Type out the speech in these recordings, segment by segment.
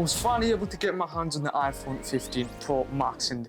was finally able to get my hands on the iPhone 15 Pro Max, and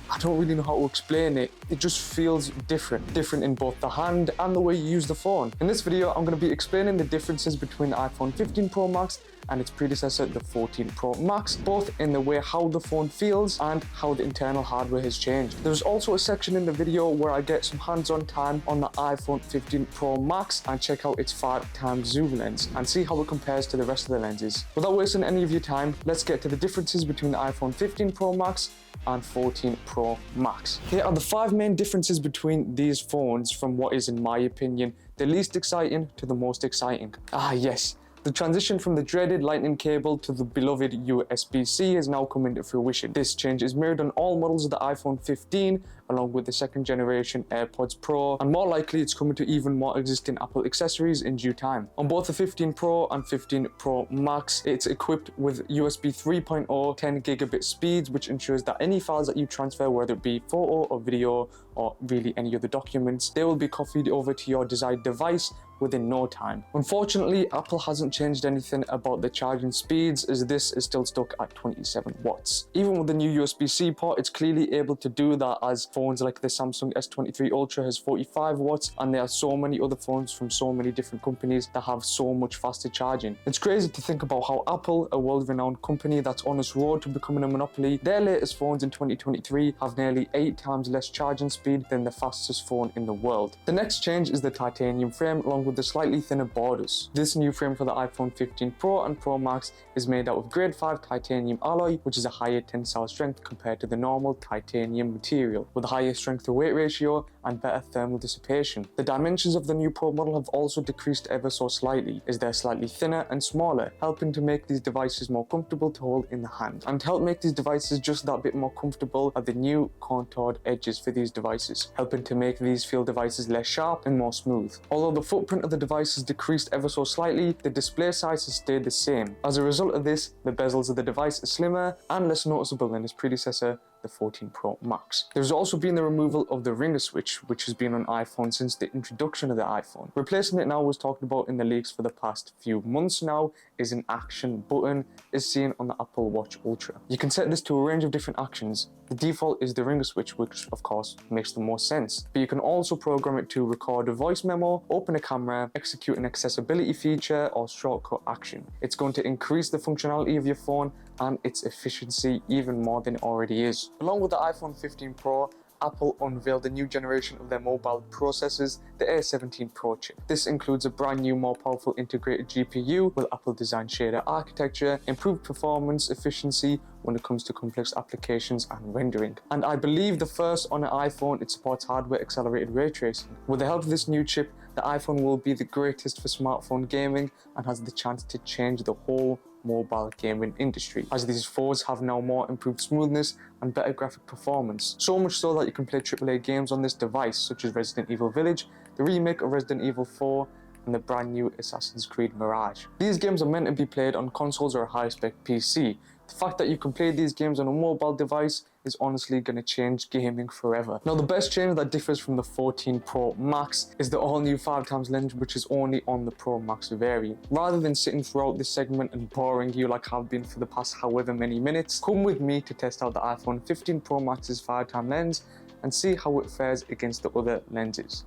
I don't really know how to explain it. It just feels different in both the hand and the way you use the phone. In this video, I'm going to be explaining the differences between the iPhone 15 Pro Max and its predecessor, the 14 Pro Max, both in the way how the phone feels and how the internal hardware has changed. There's also a section in the video where I get some hands-on time on the iPhone 15 Pro Max and check out its 5x zoom lens and see how it compares to the rest of the lenses. Without wasting any of your time, let's get to the differences between the iPhone 15 Pro Max and 14 Pro Max. Here are the 5 main differences between these phones from what is, in my opinion, the least exciting to the most exciting. Ah yes, the transition from the dreaded lightning cable to the beloved USB-C has now come into fruition. This change is mirrored on all models of the iPhone 15, along with the second generation AirPods Pro, and more likely it's coming to even more existing Apple accessories in due time. On both the 15 Pro and 15 Pro Max, it's equipped with USB 3.0 10 gigabit speeds, which ensures that any files that you transfer, whether it be photo or video or really any other documents, they will be copied over to your desired device within no time. Unfortunately, Apple hasn't changed anything about the charging speeds, as this is still stuck at 27 watts. Even with the new USB-C port, it's clearly able to do that, as phones like the Samsung S23 Ultra has 45 watts, and there are so many other phones from so many different companies that have so much faster charging. It's crazy to think about how Apple, a world-renowned company that's on its road to becoming a monopoly, their latest phones in 2023 have nearly 8 times less charging speed than the fastest phone in the world. The next change is the titanium frame, along with the slightly thinner borders. This new frame for the iPhone 15 Pro and Pro Max is made out of grade 5 titanium alloy, which is a higher tensile strength compared to the normal titanium material, with a higher strength to weight ratio and better thermal dissipation. The dimensions of the new Pro model have also decreased ever so slightly, as they're slightly thinner and smaller, helping to make these devices more comfortable to hold in the hand. And to help make these devices just that bit more comfortable are the new contoured edges for these devices, helping to make these feel devices less sharp and more smooth. Although the footprint of the device has decreased ever so slightly, the display size has stayed the same. As a result of this, the bezels of the device are slimmer and less noticeable than its predecessor, the 14 Pro Max. There's also been the removal of the ringer switch, which has been on iPhone since the introduction of the iPhone. Replacing it now was talked about in the leaks for the past few months now is an action button, as seen on the Apple Watch Ultra. You can set this to a range of different actions. The default is the ringer switch, which of course makes the most sense, but you can also program it to record a voice memo, open a camera, execute an accessibility feature or shortcut action. It's going to increase the functionality of your phone and its efficiency even more than it already is. Along with the iPhone 15 Pro, Apple unveiled a new generation of their mobile processors, the A17 Pro chip. This includes a brand new, more powerful integrated GPU with Apple designed shader architecture, improved performance efficiency when it comes to complex applications and rendering. And I believe the first on an iPhone, it supports hardware accelerated ray tracing. With the help of this new chip, the iPhone will be the greatest for smartphone gaming and has the chance to change the whole mobile gaming industry, as these phones have now more improved smoothness and better graphic performance. So much so that you can play AAA games on this device, such as Resident Evil Village, the remake of Resident Evil 4, and the brand new Assassin's Creed Mirage. These games are meant to be played on consoles or a high-spec PC. The fact that you can play these games on a mobile device is honestly going to change gaming forever. Now, the best change that differs from the 14 Pro Max is the all-new 5x lens, which is only on the Pro Max variant. Rather than sitting throughout this segment and boring you like I've been for the past however many minutes, come with me to test out the iPhone 15 Pro Max's 5x lens and see how it fares against the other lenses.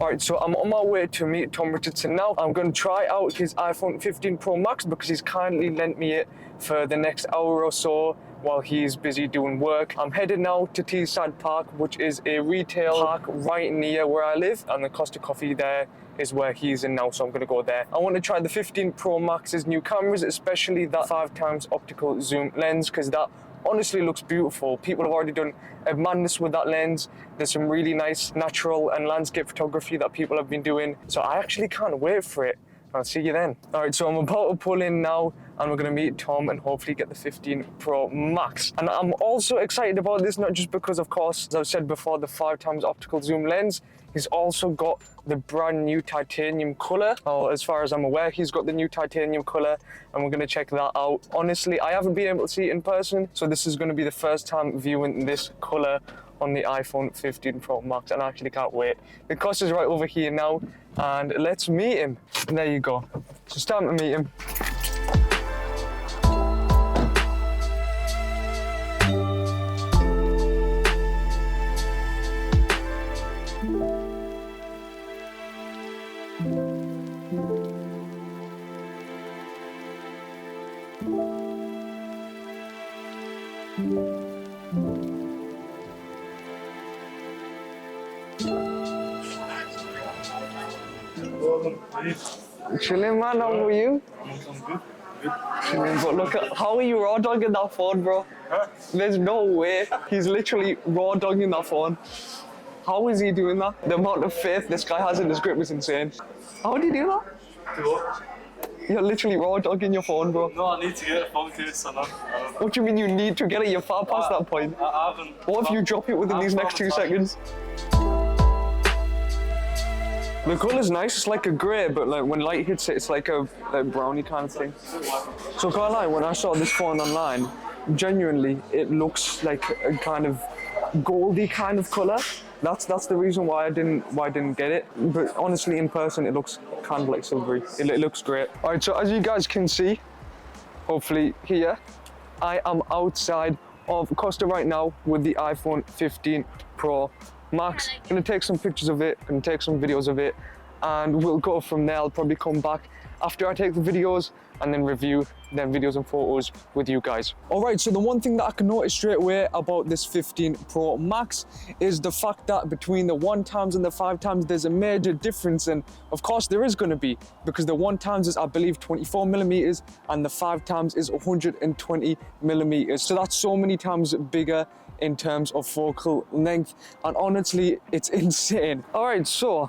Alright, so I'm on my way to meet Tom Richardson now. I'm going to try out his iPhone 15 Pro Max because he's kindly lent me it for the next hour or so while he's busy doing work. I'm headed now to Teesside Park, which is a retail park right near where I live, and the Costa Coffee there is where he's in now, so I'm going to go there. I want to try the 15 Pro Max's new cameras, especially that 5x optical zoom lens, because that honestly looks beautiful. People have already done a madness with that lens. There's some really nice natural and landscape photography that people have been doing, so I actually can't wait for it. I'll see you then. All right, so I'm about to pull in now and we're gonna meet Tom and hopefully get the 15 Pro Max. And I'm also excited about this, not just because, of course, as I've said before, the 5x optical zoom lens. He's also got the brand new titanium color. Oh, as far as I'm aware, he's got the new titanium color, and we're gonna check that out. Honestly, I haven't been able to see it in person, so this is gonna be the first time viewing this color on the iPhone 15 Pro Max, and I actually can't wait. The cost is right over here now, and let's meet him. And there you go. So it's time to meet him. Chilling, man. How are you? Chilling, but look at how are you raw dogging that phone, bro? Huh? There's no way. He's literally raw dogging that phone. How is he doing that? The amount of faith this guy has in his grip is insane. How do you do that? Do what? You're literally raw dogging your phone, bro. No, I need to get a phone case and What do you mean you need to get it? You're far past that point. I haven't. What if you drop it within these next 2 seconds? The colour's nice, it's like a grey, but like when light hits it, it's like a brownie kind of thing. So can't lie, when I saw this phone online, genuinely, it looks like a kind of goldy kind of colour. That's the reason why I didn't get it. But honestly, in person, it looks kind of like silvery. It looks great. All right, so as you guys can see, hopefully here, I am outside of Costa right now with the iPhone 15 Pro Max. Gonna take some pictures of it, gonna take some videos of it, and we'll go from there. I'll probably come back after I take the videos and then review them videos and photos with you guys. All right, so the one thing that I can notice straight away about this 15 Pro Max is the fact that between the 1x and the 5x, there's a major difference. And of course there is gonna be, because the 1x is, I believe, 24mm and the 5x is 120mm. So that's so many times bigger in terms of focal length. And honestly, it's insane. All right, so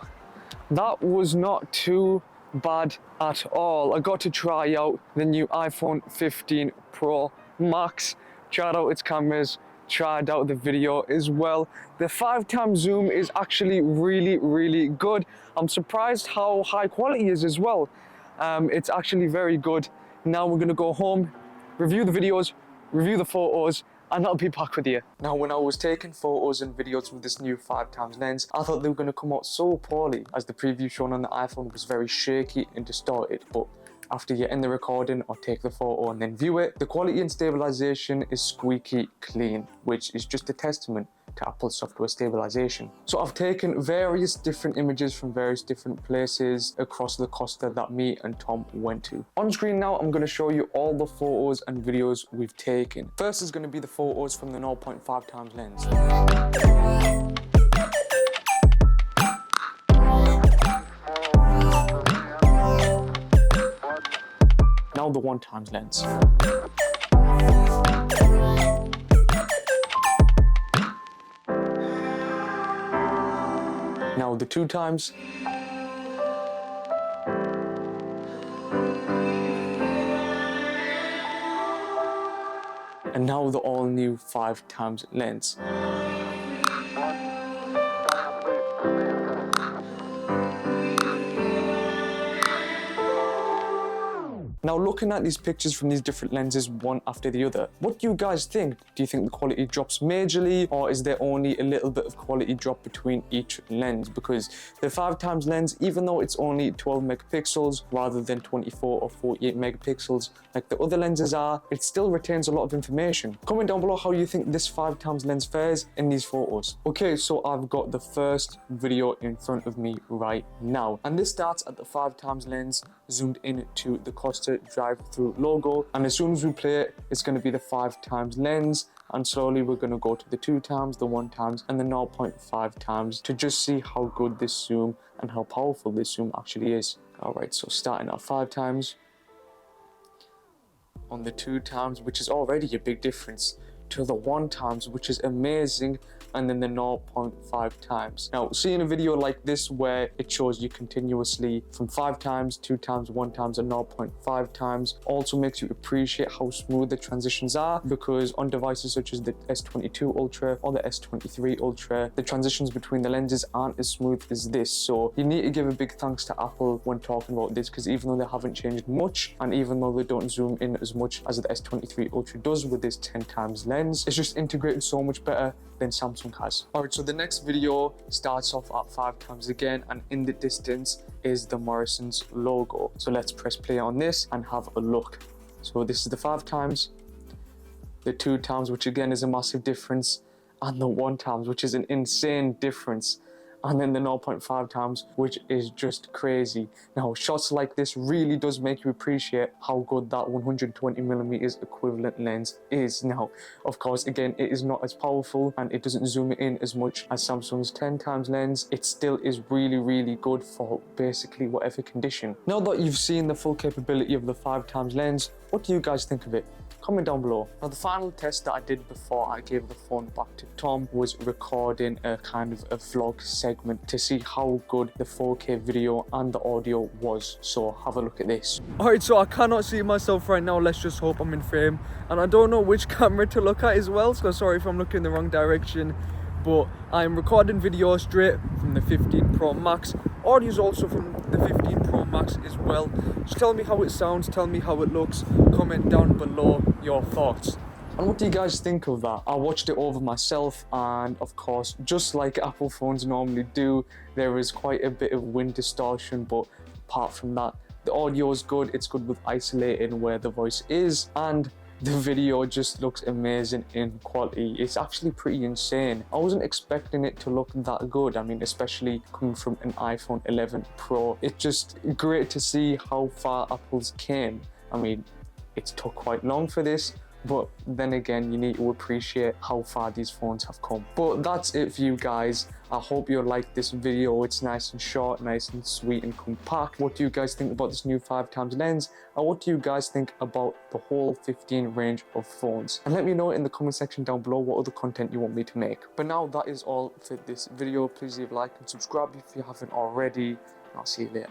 that was not too bad at all. I got to try out the new iPhone 15 Pro Max, tried out its cameras, tried out the video as well. The 5x zoom is actually really good. I'm surprised how high quality it is as well. It's actually very good. Now we're gonna go home, review the videos, review the photos, and I'll be back with you. Now, when I was taking photos and videos with this new 5x lens, I thought they were going to come out so poorly, as the preview shown on the iPhone was very shaky and distorted. But after you end the recording or take the photo and then view it, the quality and stabilization is squeaky clean, which is just a testament to Apple's software stabilization. So I've taken various different images from various different places across the Costa that me and Tom went to. On screen now, I'm going to show you all the photos and videos we've taken. First is going to be the photos from the 0.5x lens. Now the 1x lens. Now the 2x. And now the all new 5x lens. Now, looking at these pictures from these different lenses, one after the other, what do you guys think? Do you think the quality drops majorly, or is there only a little bit of quality drop between each lens? Because the 5x lens, even though it's only 12 megapixels rather than 24 or 48 megapixels like the other lenses are, it still retains a lot of information. Comment down below how you think this 5x lens fares in these photos. Okay, so I've got the first video in front of me right now, and this starts at the 5x lens zoomed in to the Costa drive-through logo, and as soon as we play it, it's going to be the 5x lens, and slowly we're going to go to the 2x, the 1x, and the 0.5x to just see how good this zoom and how powerful this zoom actually is. All right, so starting at 5x, on the 2x, which is already a big difference, to the 1x, which is amazing, and then the 0.5x. Now, seeing a video like this where it shows you continuously from 5x, 2x, 1x, and 0.5x also makes you appreciate how smooth the transitions are, because on devices such as the S22 Ultra or the S23 Ultra, the transitions between the lenses aren't as smooth as this. So you need to give a big thanks to Apple when talking about this, because even though they haven't changed much, and even though they don't zoom in as much as the S23 Ultra does with this 10x lens, it's just integrated so much better than Samsung has. All right, so the next video starts off at 5x again, and in the distance is the Morrison's logo. So let's press play on this and have a look. So this is the 5x, the 2x, which again is a massive difference, and the 1x, which is an insane difference. and then the 0.5 times, which is just crazy. Now, shots like this really does make you appreciate how good that 120mm equivalent lens is. Now, of course, again, it is not as powerful and it doesn't zoom in as much as Samsung's 10 times lens. It still is really, really good for basically whatever condition. Now that you've seen the full capability of the 5 times lens, what do you guys think of it? Comment down below. Now, the final test that I did before I gave the phone back to Tom was recording a kind of a vlog segment to see how good the 4K video and the audio was. So have a look at this. Alright, so I cannot see myself right now. Let's just hope I'm in frame. And I don't know which camera to look at as well, so sorry if I'm looking in the wrong direction. But I'm recording video straight from the 15 Pro Max. Audio is also from the 15 Pro Max as well. Just tell me how it sounds, tell me how it looks. Comment down below your thoughts. And what do you guys think of that? I watched it over myself, and of course, just like Apple phones normally do, there is quite a bit of wind distortion, but apart from that, the audio is good. It's good with isolating where the voice is, and the video just looks amazing in quality. It's actually pretty insane. I wasn't expecting it to look that good. I mean, especially coming from an iPhone 11 Pro. It's just great to see how far Apple's came. I mean, it took quite long for this, but then again, you need to appreciate how far these phones have come. But that's it for you guys. I hope you liked this video. It's nice and short, nice and sweet and compact. What do you guys think about this new 5 times lens? And what do you guys think about the whole 15 range of phones? And let me know in the comment section down below what other content you want me to make. But now that is all for this video. Please leave a like and subscribe if you haven't already. I'll see you later.